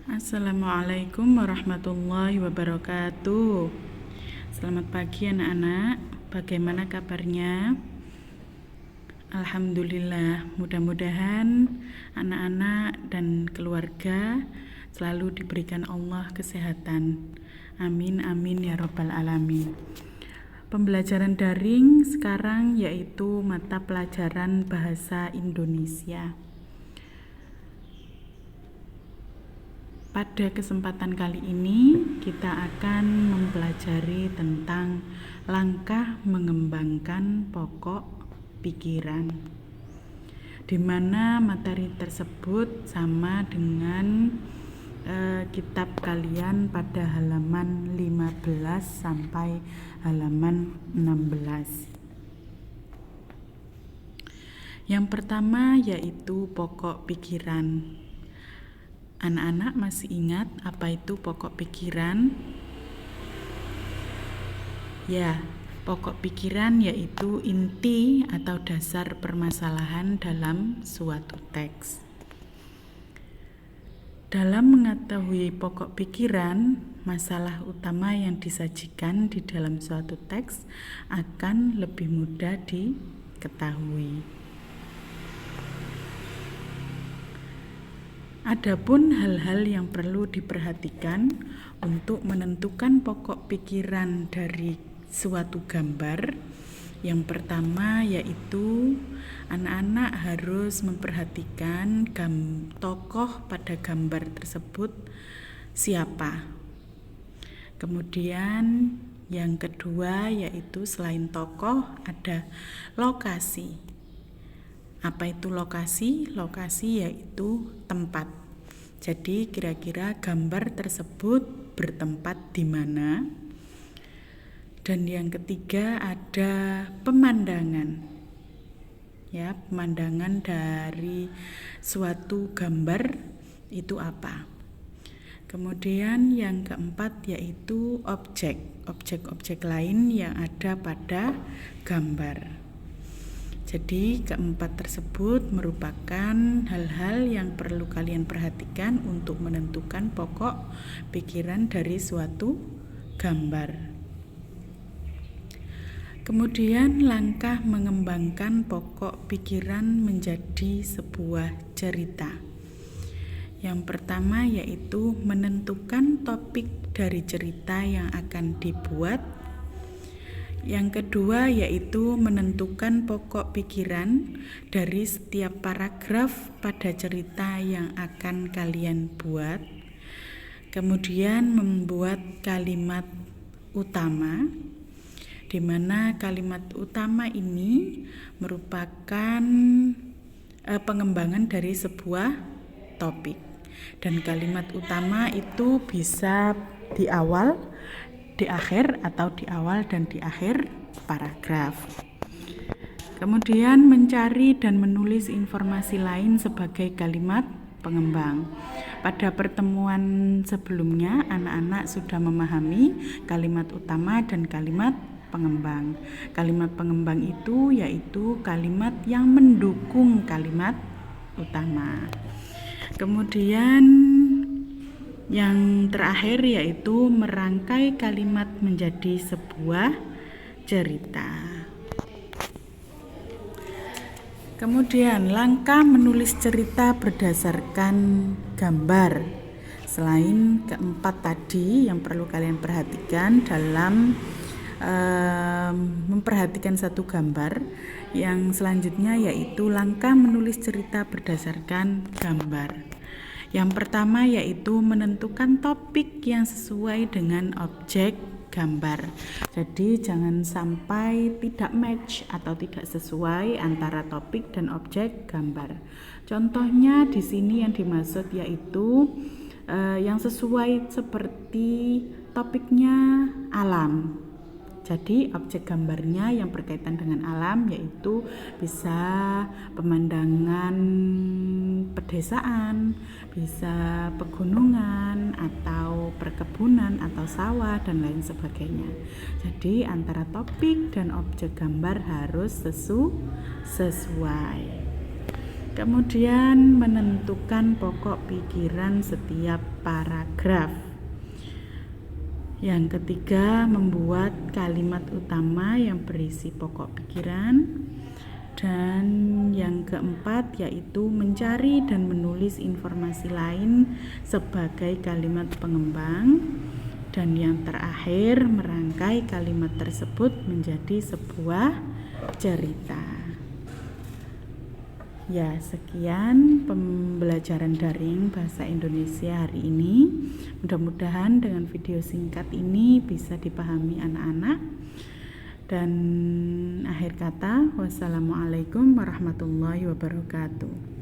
Assalamualaikum warahmatullahi wabarakatuh. Selamat pagi anak-anak, bagaimana kabarnya? Alhamdulillah, mudah-mudahan anak-anak dan keluarga selalu diberikan Allah kesehatan. Amin, amin ya rabbal alamin. Pembelajaran daring sekarang yaitu mata pelajaran bahasa Indonesia. Pada kesempatan kali ini kita akan mempelajari tentang langkah mengembangkan pokok pikiran, di mana materi tersebut sama dengan kitab kalian pada halaman 15 sampai halaman 16. Yang pertama yaitu pokok pikiran. Anak-anak masih ingat apa itu pokok pikiran? Ya, pokok pikiran yaitu inti atau dasar permasalahan dalam suatu teks. Dalam mengetahui pokok pikiran, masalah utama yang disajikan di dalam suatu teks akan lebih mudah diketahui. Adapun hal-hal yang perlu diperhatikan untuk menentukan pokok pikiran dari suatu gambar. Yang pertama yaitu anak-anak harus memperhatikan tokoh pada gambar tersebut siapa. Kemudian yang kedua yaitu selain tokoh ada lokasi. Apa itu lokasi? Lokasi yaitu tempat. Jadi kira-kira gambar tersebut bertempat di mana? Dan yang ketiga ada pemandangan. Ya, pemandangan dari suatu gambar itu apa? Kemudian yang keempat yaitu objek-objek lain yang ada pada gambar. Jadi keempat tersebut merupakan hal-hal yang perlu kalian perhatikan untuk menentukan pokok pikiran dari suatu gambar. Kemudian langkah mengembangkan pokok pikiran menjadi sebuah cerita. Yang pertama yaitu menentukan topik dari cerita yang akan dibuat. Yang kedua yaitu menentukan pokok pikiran dari setiap paragraf pada cerita yang akan kalian buat. Kemudian membuat kalimat utama, di mana kalimat utama ini merupakan pengembangan dari sebuah topik. Dan kalimat utama itu bisa di awal, di akhir, atau di awal dan di akhir paragraf. Kemudian mencari dan menulis informasi lain sebagai kalimat pengembang. Pada pertemuan sebelumnya anak-anak sudah memahami kalimat utama dan kalimat pengembang. Kalimat pengembang itu yaitu kalimat yang mendukung kalimat utama. Kemudian yang terakhir yaitu merangkai kalimat menjadi sebuah cerita. Kemudian langkah menulis cerita berdasarkan gambar. Selain keempat tadi yang perlu kalian perhatikan dalam memperhatikan satu gambar, yang selanjutnya yaitu langkah menulis cerita berdasarkan gambar. Yang pertama yaitu menentukan topik yang sesuai dengan objek gambar. Jadi jangan sampai tidak match atau tidak sesuai antara topik dan objek gambar. Contohnya di sini yang dimaksud yaitu yang sesuai seperti topiknya alam. Jadi objek gambarnya yang berkaitan dengan alam yaitu bisa pemandangan pedesaan, bisa pegunungan atau perkebunan atau sawah dan lain sebagainya. Jadi antara topik dan objek gambar harus sesuai. Kemudian menentukan pokok pikiran setiap paragraf. Yang ketiga, membuat kalimat utama yang berisi pokok pikiran. Dan yang keempat yaitu mencari dan menulis informasi lain sebagai kalimat pengembang. Dan yang terakhir, merangkai kalimat tersebut menjadi sebuah cerita. Ya, sekian pembelajaran daring bahasa Indonesia hari ini. Mudah-mudahan dengan video singkat ini bisa dipahami anak-anak. Dan akhir kata, wassalamualaikum warahmatullahi wabarakatuh.